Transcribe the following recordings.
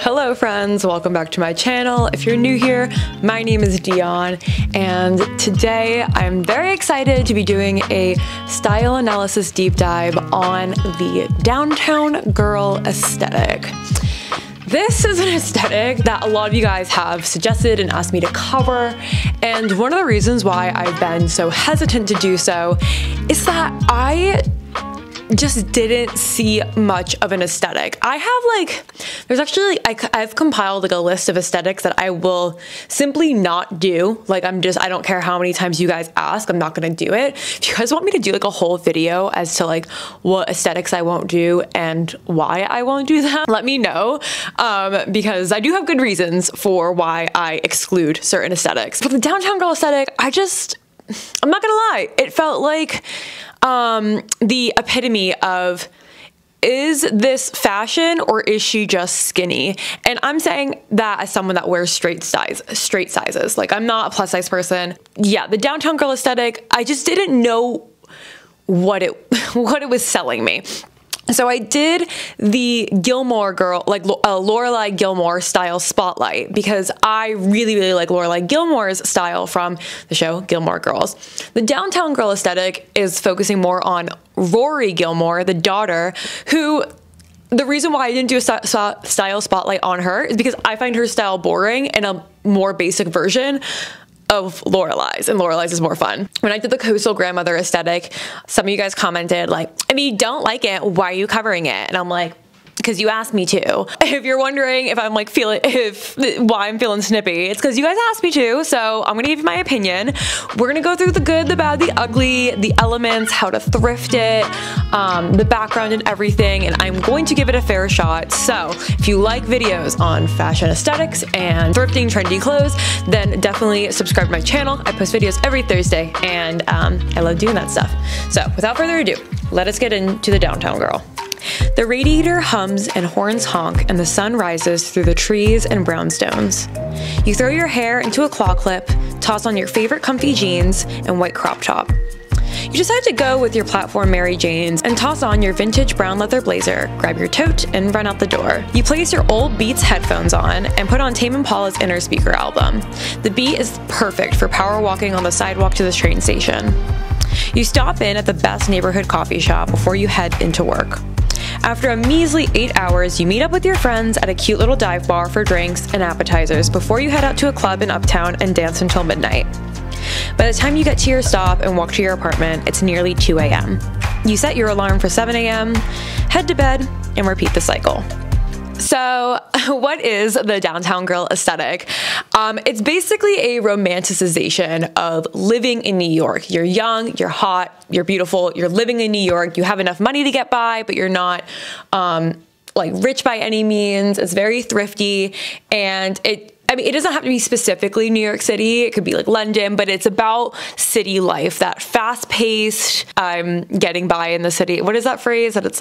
Hello friends, welcome back to my channel. If you're new here, my name is Dion, and today I'm very excited to be doing a style analysis deep dive on the downtown girl aesthetic. This is an aesthetic that a lot of you guys have suggested and asked me to cover, and one of the reasons why I've been so hesitant to do so is that I just didn't see much of an aesthetic. I have I've compiled a list of aesthetics that I will simply not do. I don't care how many times you guys ask, I'm not gonna do it. If you guys want me to do a whole video as to what aesthetics I won't do and why I won't do them, let me know, because I do have good reasons for why I exclude certain aesthetics. But the downtown girl aesthetic, I'm not gonna lie, it felt like the epitome of, is this fashion or is she just skinny? And I'm saying that as someone that wears straight sizes. I'm not a plus size person. Yeah, the downtown girl aesthetic, I just didn't know what it was selling me. So I did the Gilmore girl, Lorelai Gilmore style spotlight, because I really like Lorelai Gilmore's style from the show Gilmore Girls. The downtown girl aesthetic is focusing more on Rory Gilmore, the daughter, who, the reason why I didn't do a style spotlight on her is because I find her style boring and a more basic version of Lorelai's, and Lorelai's is more fun. When I did the coastal grandmother aesthetic, some of you guys commented if you don't like it, why are you covering it? And I'm like, because you asked me to. If you're wondering if I'm why I'm feeling snippy, it's because you guys asked me to, so I'm gonna give you my opinion. We're gonna go through the good, the bad, the ugly, the elements, how to thrift it, the background and everything, and I'm going to give it a fair shot. So if you like videos on fashion aesthetics and thrifting trendy clothes, then definitely subscribe to my channel. I post videos every Thursday, and I love doing that stuff. So without further ado, let us get into the downtown girl. The radiator hums and horns honk, and the sun rises through the trees and brownstones. You throw your hair into a claw clip, toss on your favorite comfy jeans and white crop top. You decide to go with your platform Mary Janes and toss on your vintage brown leather blazer, grab your tote, and run out the door. You place your old Beats headphones on and put on Tame Impala's Inner Speaker album. The beat is perfect for power walking on the sidewalk to the train station. You stop in at the best neighborhood coffee shop before you head into work. After a measly 8 hours, you meet up with your friends at a cute little dive bar for drinks and appetizers before you head out to a club in Uptown and dance until midnight. By the time you get to your stop and walk to your apartment, it's nearly 2 a.m. You set your alarm for 7 a.m., head to bed, and repeat the cycle. So what is the downtown girl aesthetic? It's basically a romanticization of living in New York. You're young, you're hot, you're beautiful, you're living in New York, you have enough money to get by, but you're not rich by any means. It's very thrifty, and it doesn't have to be specifically New York City. It could be London, but it's about city life, that fast-paced, getting by in the city. What is that phrase that it's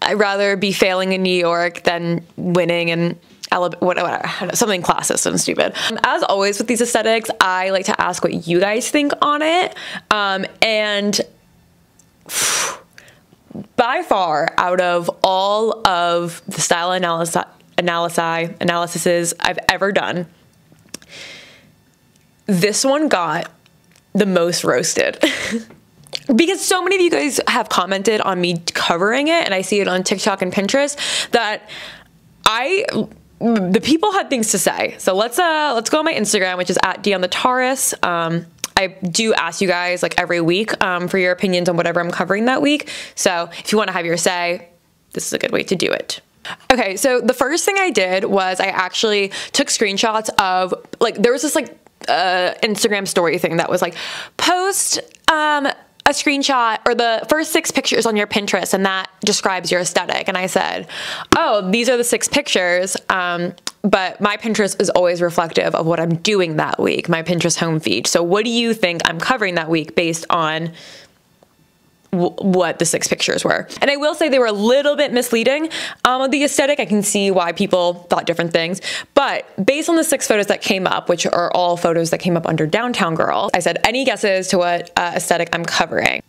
I'd rather be failing in New York than winning in whatever, something classist and stupid. As always with these aesthetics, I like to ask what you guys think on it. And by far, out of all of the style analyses I've ever done, this one got the most roasted. Because so many of you guys have commented on me covering it, and I see it on TikTok and Pinterest, that the people had things to say. So let's go on my Instagram, which is @DionTheTaurus. I do ask you guys every week for your opinions on whatever I'm covering that week. So if you want to have your say, this is a good way to do it. Okay, so the first thing I did was I actually took screenshots of there was this Instagram story thing that was post a screenshot or the first 6 pictures on your Pinterest, and that describes your aesthetic. And I said, oh, these are the 6 pictures, but my Pinterest is always reflective of what I'm doing that week, my Pinterest home feed. So what do you think I'm covering that week based on what the 6 pictures were? And I will say they were a little bit misleading of the aesthetic. I can see why people thought different things, but based on the 6 photos that came up, which are all photos that came up under Downtown Girl, I said, any guesses to what aesthetic I'm covering?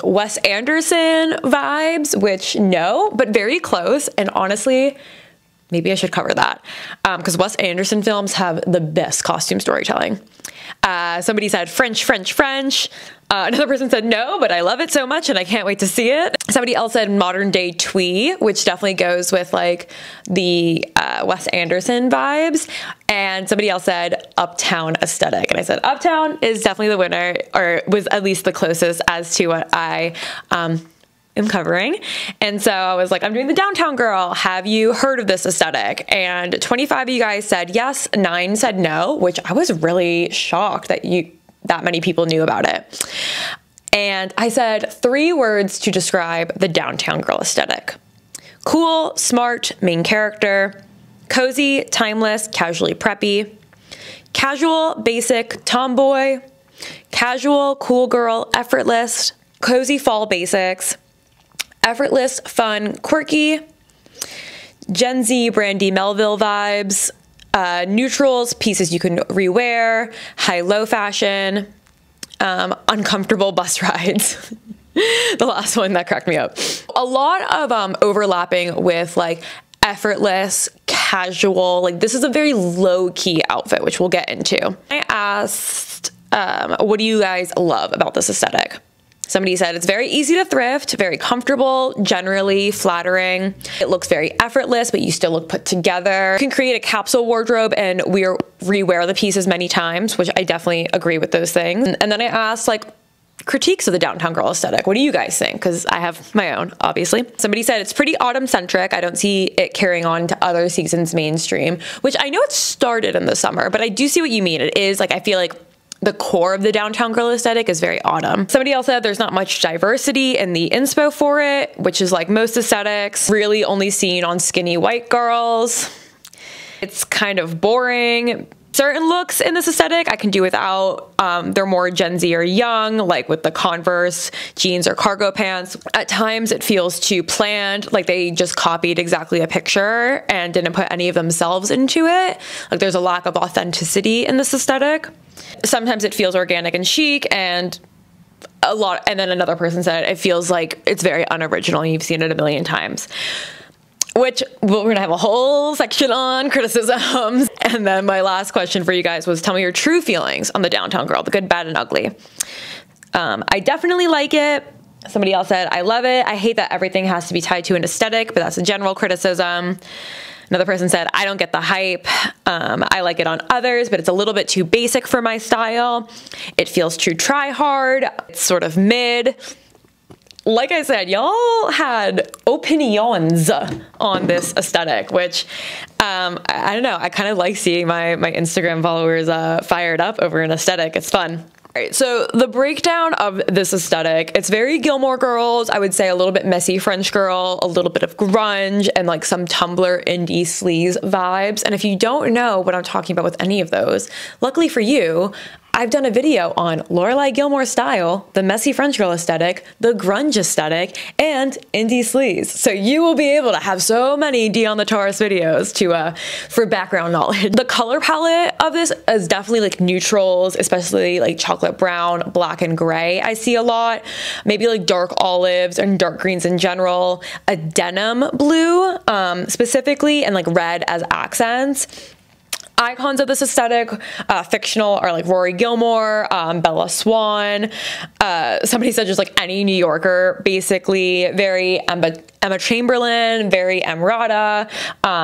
Wes Anderson vibes, which no, but very close. And honestly, Maybe I should cover that because Wes Anderson films have the best costume storytelling. Somebody said French, French, French. Another person said no, but I love it so much and I can't wait to see it. Somebody else said modern day twee, which definitely goes with like the Wes Anderson vibes. And somebody else said uptown aesthetic. And I said uptown is definitely the winner, or was at least the closest as to what I am covering. And so I was like, I'm doing the downtown girl. Have you heard of this aesthetic? And 25 of you guys said yes, 9 said no, which I was really shocked that many people knew about it. And I said 3 words to describe the downtown girl aesthetic: cool, smart, main character; cozy, timeless, casually preppy; casual, basic, tomboy; casual, cool girl, effortless; cozy, fall basics; effortless, fun, quirky; Gen Z, Brandy Melville vibes; neutrals, pieces you can rewear; high-low fashion; uncomfortable bus rides. The last one that cracked me up. A lot of overlapping with like effortless, casual, like this is a very low-key outfit, which we'll get into. I asked, what do you guys love about this aesthetic? Somebody said it's very easy to thrift, very comfortable, generally flattering. It looks very effortless, but you still look put together. You can create a capsule wardrobe and rewear the pieces many times, which I definitely agree with those things. And then I asked like critiques of the downtown girl aesthetic. What do you guys think? Because I have my own, obviously. Somebody said it's pretty autumn centric. I don't see it carrying on to other seasons mainstream, which I know it started in the summer, but I do see what you mean. It is like, I feel like the core of the downtown girl aesthetic is very autumn. Somebody else said there's not much diversity in the inspo for it, which is like most aesthetics, really only seen on skinny white girls. It's kind of boring. Certain looks in this aesthetic I can do without. They're more Gen Z or young, like with the Converse jeans or cargo pants. At times it feels too planned, like they just copied exactly a picture and didn't put any of themselves into it. Like there's a lack of authenticity in this aesthetic. Sometimes it feels organic and chic, and and then another person said it feels like it's very unoriginal and you've seen it a million times. Which we're gonna have a whole section on criticisms. And then my last question for you guys was, tell me your true feelings on the downtown girl, the good, bad, and ugly. I definitely like it. Somebody else said, I love it. I hate that everything has to be tied to an aesthetic, but that's a general criticism. Another person said, I don't get the hype. I like it on others, but it's a little bit too basic for my style. It feels too try hard. It's sort of mid. Like I said, y'all had opinions on this aesthetic, which I don't know. I kind of like seeing my Instagram followers fired up over an aesthetic. It's fun. All right, so the breakdown of this aesthetic, it's very Gilmore Girls. I would say a little bit messy French girl, a little bit of grunge, and like some Tumblr indie sleaze vibes. And if you don't know what I'm talking about with any of those, luckily for you, I've done a video on Lorelai Gilmore style, the messy French girl aesthetic, the grunge aesthetic, and indie sleaze. So you will be able to have so many D on the Taurus videos for background knowledge. The color palette of this is definitely like neutrals, especially like chocolate brown, black, and gray. I see a lot. Maybe like dark olives and dark greens in general. A denim blue specifically, and like red as accents. Icons of this aesthetic, fictional, are like Rory Gilmore, Bella Swan. Somebody said just like any New Yorker, basically. Very Emma Chamberlain, very Emrata,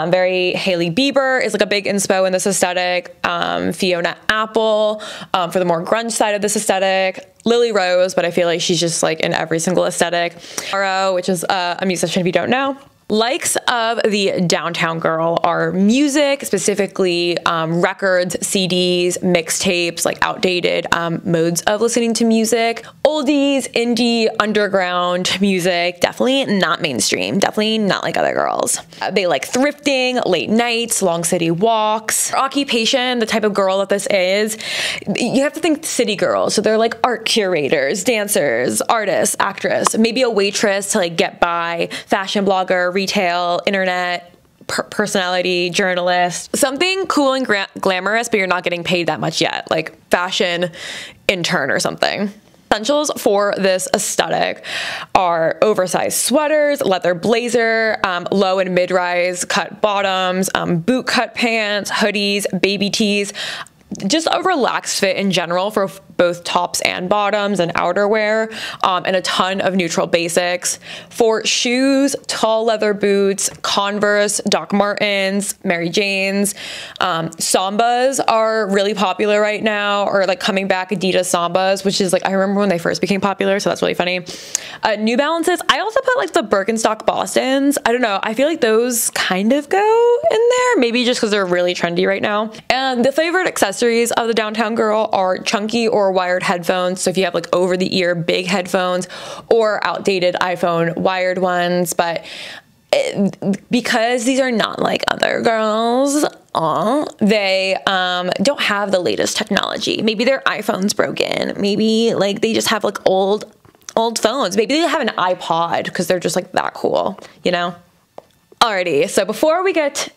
very Hailey Bieber is like a big inspo in this aesthetic. Fiona Apple for the more grunge side of this aesthetic. Lily Rose, but I feel like she's just like in every single aesthetic. Aro, which is a musician if you don't know. Likes of the downtown girl are music, specifically records, CDs, mixtapes, like outdated modes of listening to music. Oldies, indie, underground music, definitely not mainstream, definitely not like other girls. They like thrifting, late nights, long city walks. Occupation, the type of girl that this is, you have to think city girls. So they're like art curators, dancers, artists, actress, maybe a waitress to like get by, fashion blogger, retail, internet, personality, journalist, something cool and glamorous, but you're not getting paid that much yet, like fashion intern or something. Essentials for this aesthetic are oversized sweaters, leather blazer, low and mid-rise cut bottoms, boot cut pants, hoodies, baby tees, just a relaxed fit in general for both tops and bottoms and outerwear, and a ton of neutral basics. For shoes, tall leather boots, Converse, Doc Martens, Mary Janes. Sambas are really popular right now, or like coming back, Adidas Sambas, which is like, I remember when they first became popular, so that's really funny. New Balances, I also put like the Birkenstock Bostons. I don't know, I feel like those kind of go in there, maybe just because they're really trendy right now. And the favorite accessories of the downtown girl are chunky or wired headphones. So if you have like over the ear big headphones, or outdated iPhone wired ones, but because these are not like other girls, they don't have the latest technology. Maybe their iPhone's broken. Maybe like they just have like old phones. Maybe they have an iPod because they're just like that cool, you know? Alrighty, so before we get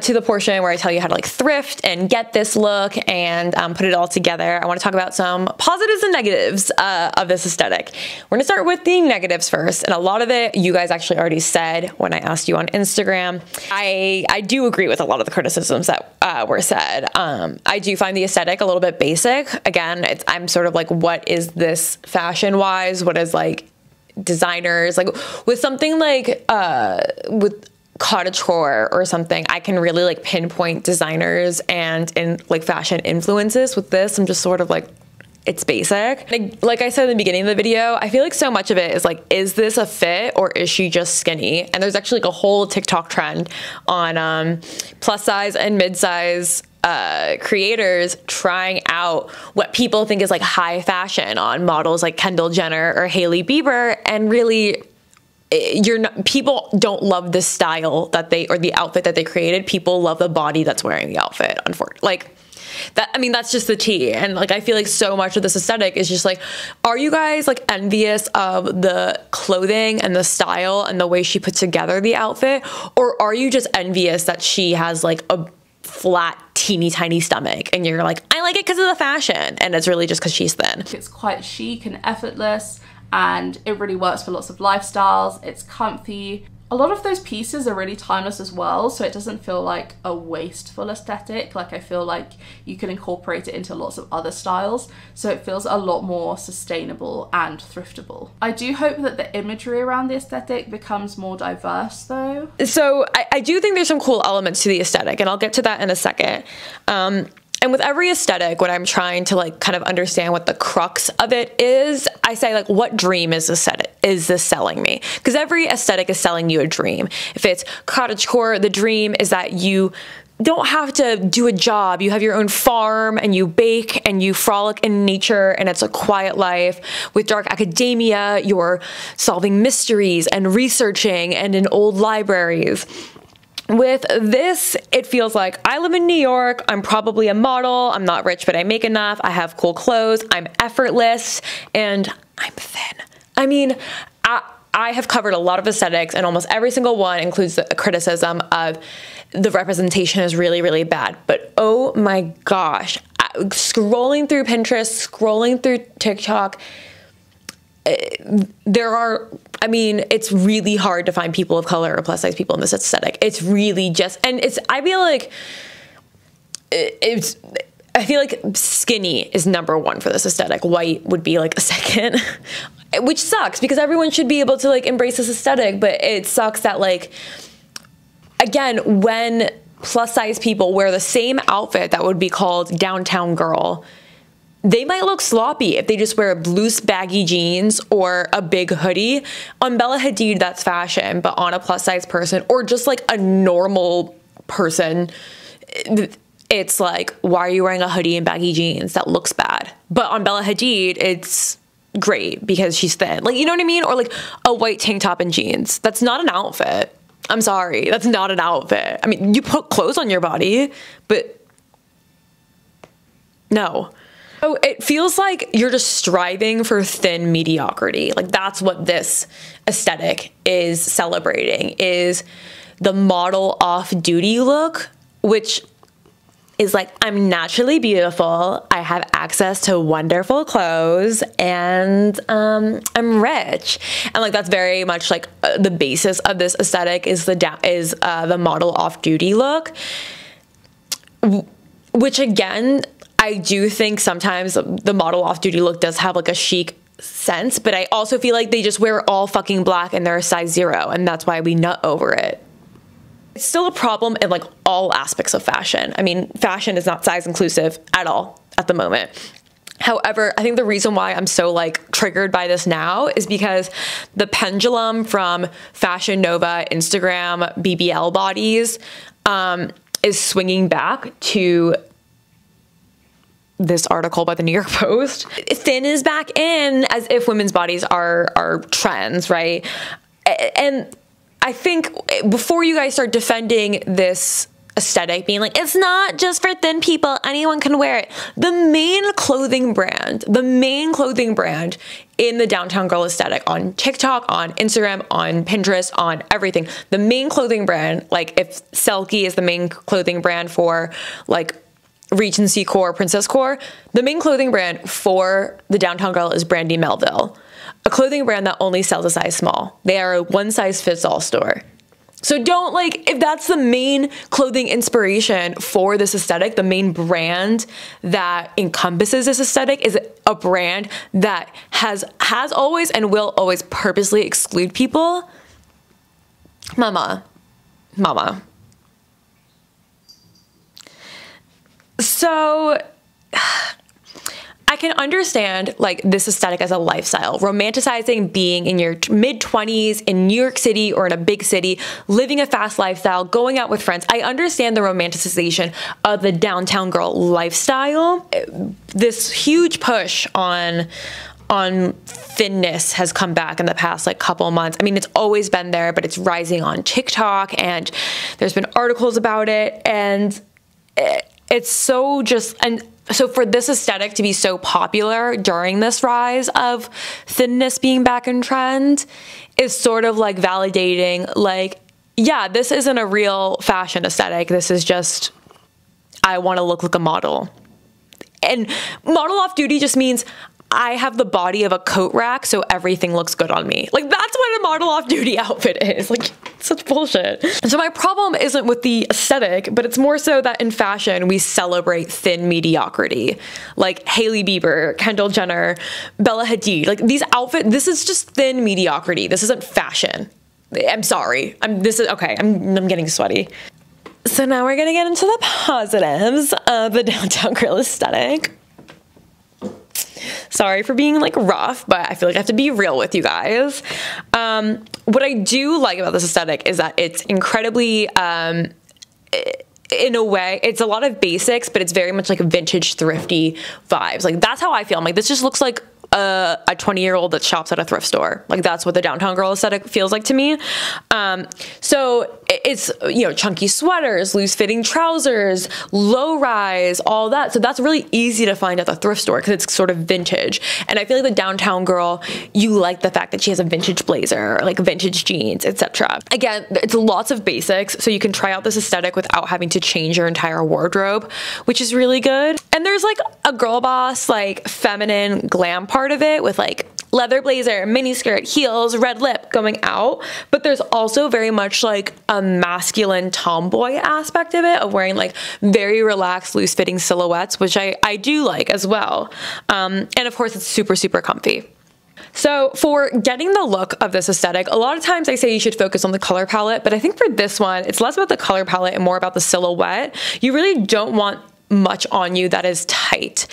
to the portion where I tell you how to like thrift and get this look and put it all together, I want to talk about some positives and negatives of this aesthetic. We're going to start with the negatives first, and a lot of it you guys actually already said when I asked you on Instagram. I do agree with a lot of the criticisms that were said. I do find the aesthetic a little bit basic. Again, I'm sort of like, what is this fashion-wise? What is like designers? Like with something like with cottagecore or something, I can really like pinpoint designers and like fashion influences. With this, I'm just sort of like, it's basic. Like I said in the beginning of the video, I feel like so much of it is like, is this a fit or is she just skinny? And there's actually like a whole TikTok trend on plus size and mid-size creators trying out what people think is like high fashion on models like Kendall Jenner or Hailey Bieber, and really people don't love the style that they, or the outfit that they created. People love the body that's wearing the outfit, unfortunately. Like that, I mean, that's just the tea. And like, I feel like so much of this aesthetic is just like, are you guys like envious of the clothing and the style and the way she put together the outfit? Or are you just envious that she has like a flat, teeny tiny stomach and you're like, I like it because of the fashion, and it's really just because she's thin? It's quite chic and effortless, and it really works for lots of lifestyles. It's comfy. A lot of those pieces are really timeless as well, so it doesn't feel like a wasteful aesthetic. Like, I feel like you can incorporate it into lots of other styles, so it feels a lot more sustainable and thriftable. I do hope that the imagery around the aesthetic becomes more diverse though. So I do think there's some cool elements to the aesthetic, and I'll get to that in a second. And with every aesthetic, when I'm trying to like kind of understand what the crux of it is, I say like, what dream is this selling me? Because every aesthetic is selling you a dream. If it's cottagecore, the dream is that you don't have to do a job. You have your own farm and you bake and you frolic in nature, and it's a quiet life. With dark academia, you're solving mysteries and researching and in old libraries. With this, it feels like I live in New York, I'm probably a model, I'm not rich, but I make enough, I have cool clothes, I'm effortless, and I'm thin. I mean, I have covered a lot of aesthetics, and almost every single one includes the criticism of the representation is really, really bad. But oh my gosh, scrolling through Pinterest, scrolling through TikTok, there are, I mean, it's really hard to find people of color or plus size people in this aesthetic. It's really just, and it's, I feel like I feel like skinny is #1 for this aesthetic. White would be like a second, which sucks because everyone should be able to like embrace this aesthetic, but it sucks that like, again, when plus size people wear the same outfit that would be called downtown girl, they might look sloppy if they just wear loose baggy jeans or a big hoodie. On Bella Hadid, that's fashion, but on a plus size person or just like a normal person, it's like, why are you wearing a hoodie and baggy jeans? That looks bad. But on Bella Hadid, it's great because she's thin. Like, you know what I mean? Or like a white tank top and jeans. That's not an outfit. I'm sorry, that's not an outfit. I mean, you put clothes on your body, but no. So it feels like you're just striving for thin mediocrity. Like that's what this aesthetic is celebrating, is the model off-duty look, which is like, I'm naturally beautiful, I have access to wonderful clothes, and I'm rich. And like that's very much like the basis of this aesthetic is the model off-duty look, which again, I do think sometimes the model off-duty look does have like a chic sense, but I also feel like they just wear all fucking black and they're a size 0, and that's why we nut over it. It's still a problem in like all aspects of fashion. I mean, fashion is not size inclusive at all at the moment. However, I think the reason why I'm so like triggered by this now is because the pendulum from Fashion Nova, Instagram, BBL bodies is swinging back to this article by the New York Post. Thin is back in, as if women's bodies are trends, right? And I think before you guys start defending this aesthetic, being like, it's not just for thin people, anyone can wear it. The main clothing brand in the downtown girl aesthetic on TikTok, on Instagram, on Pinterest, on everything, the main clothing brand, like if Selkie is the main clothing brand for like Regency Core, Princess Core, the main clothing brand for the downtown girl is Brandy Melville, a clothing brand that only sells a size small. They are a one-size-fits-all store. So don't like, if that's the main clothing inspiration for this aesthetic, the main brand that encompasses this aesthetic is a brand that has always and will always purposely exclude people. Mama. So I can understand like this aesthetic as a lifestyle, romanticizing being in your mid-20s in New York City or in a big city, living a fast lifestyle, going out with friends. I understand the romanticization of the downtown girl lifestyle. This huge push on thinness has come back in the past like couple months. I mean, it's always been there, but it's rising on TikTok, and there's been articles about it, and it's so just, and so for this aesthetic to be so popular during this rise of thinness being back in trend is sort of like validating, like, yeah, this isn't a real fashion aesthetic. This is just, I want to look like a model. And model off duty just means I have the body of a coat rack, so everything looks good on me. Like, that's what a model off-duty outfit is. Like, such bullshit. And so my problem isn't with the aesthetic, but it's more so that in fashion, we celebrate thin mediocrity. Like Hailey Bieber, Kendall Jenner, Bella Hadid. Like, these outfits, this is just thin mediocrity. This isn't fashion. I'm sorry. I'm getting sweaty. So now we're gonna get into the positives of the downtown girl aesthetic. Sorry for being like rough, but I feel like I have to be real with you guys. What I do like about this aesthetic is that it's incredibly, in a way, it's a lot of basics, but it's very much like a vintage thrifty vibes. Like that's how I feel. I'm like, this just looks like a 20-year-old that shops at a thrift store. Like that's what the downtown girl aesthetic feels like to me. So it's, you know, chunky sweaters, loose fitting trousers, low rise, all that. So that's really easy to find at the thrift store because it's sort of vintage. And I feel like the downtown girl, you like the fact that she has a vintage blazer, or like vintage jeans, etc. Again, it's lots of basics, so you can try out this aesthetic without having to change your entire wardrobe, which is really good. And there's like a girl boss, like feminine glam part of it with like leather blazer, mini skirt, heels, red lip going out, but there's also very much like a masculine tomboy aspect of it, of wearing like very relaxed, loose fitting silhouettes, which I do like as well. And of course it's super, super comfy. So for getting the look of this aesthetic, a lot of times I say you should focus on the color palette, but I think for this one, it's less about the color palette and more about the silhouette. You really don't want much on you that is tight.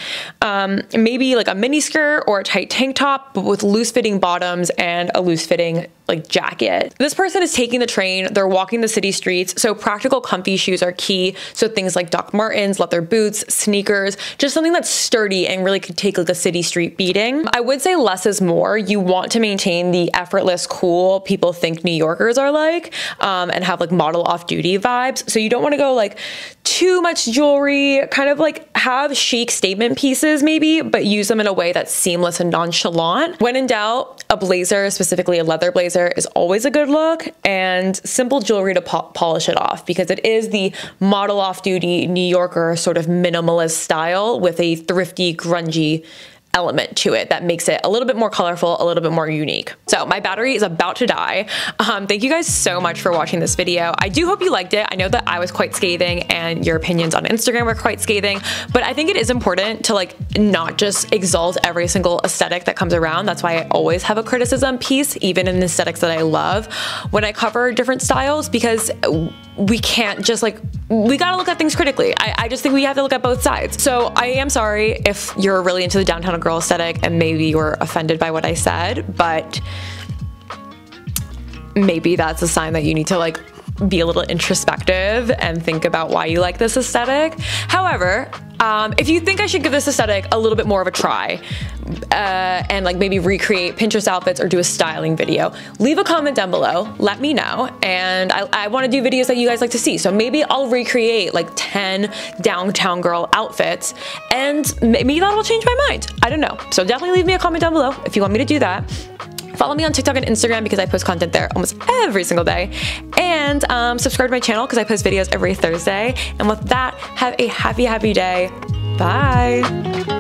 Maybe like a mini skirt or a tight tank top, but with loose fitting bottoms and a loose fitting like jacket. This person is taking the train, they're walking the city streets, so practical comfy shoes are key. So things like Doc Martens, leather boots, sneakers, just something that's sturdy and really could take like a city street beating. I would say less is more. You want to maintain the effortless, cool people think New Yorkers are like, and have like model off-duty vibes. So you don't want to go like too much jewelry, kind of like have chic unique statement pieces maybe, but use them in a way that's seamless and nonchalant. When in doubt, a blazer, specifically a leather blazer, is always a good look, and simple jewelry to polish it off, because it is the model off-duty New Yorker sort of minimalist style with a thrifty, grungy element to it that makes it a little bit more colorful, a little bit more unique. So my battery is about to die. Thank you guys so much for watching this video. I do hope you liked it. I know that I was quite scathing and your opinions on Instagram were quite scathing, but I think it is important to like not just exalt every single aesthetic that comes around. That's why I always have a criticism piece, even in aesthetics that I love, when I cover different styles, because we can't just like, we gotta look at things critically. I just think we have to look at both sides. So I am sorry if you're really into the downtown girl aesthetic and maybe you were offended by what I said, but maybe that's a sign that you need to like be a little introspective and think about why you like this aesthetic. However, if you think I should give this aesthetic a little bit more of a try, and like maybe recreate Pinterest outfits or do a styling video, leave a comment down below, let me know, and I want to do videos that you guys like to see. So maybe I'll recreate like 10 downtown girl outfits, and maybe that'll change my mind. I don't know. So definitely leave me a comment down below if you want me to do that. Follow me on TikTok and Instagram because I post content there almost every single day. And subscribe to my channel because I post videos every Thursday. And with that, have a happy, happy day. Bye.